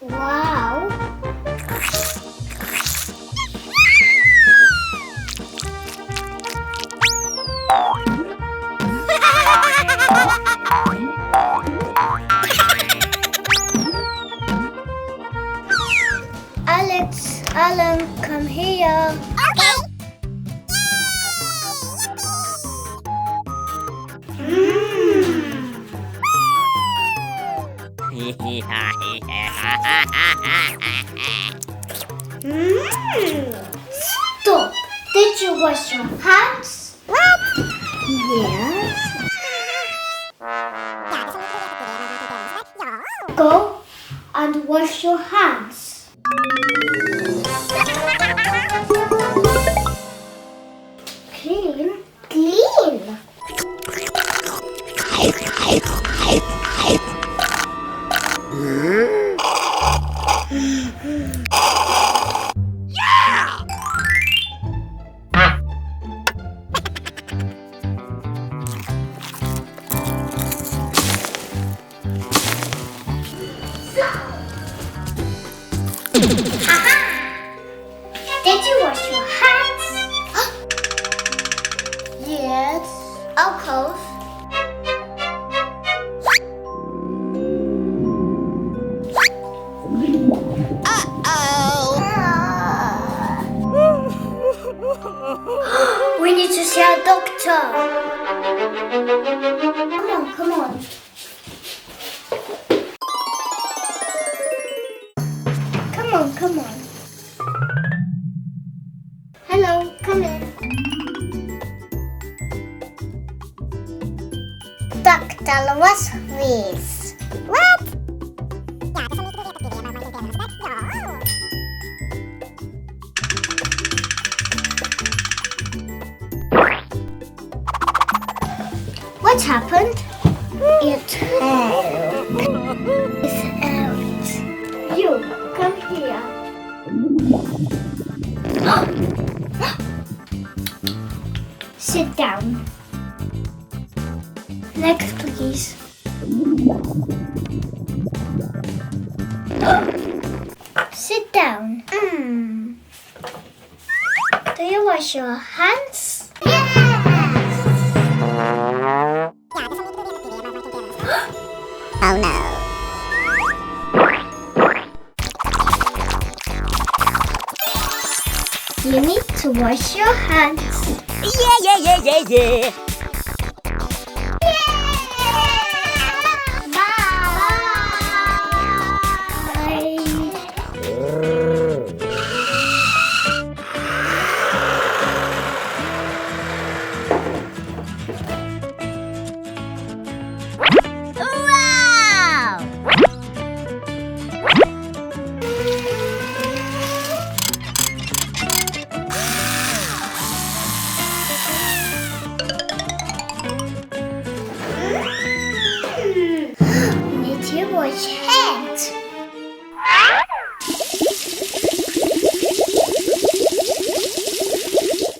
Wow. Alan, come here. Okay. Stop. Did you wash your hands? What? Yes. Go and wash your hands. Clean. Clean. Did you wash your hands? Yes. Of course. We need to see a doctor. Come on, come on. Come on, come on. Hello, come in. Doctor, what's this? What? What happened? It hurt. It's out. You, come here. Sit down. Next, please. Sit down. Do you wash your hands? Oh no. You need to wash your hands. Yeah. Wow! Need to wash hands.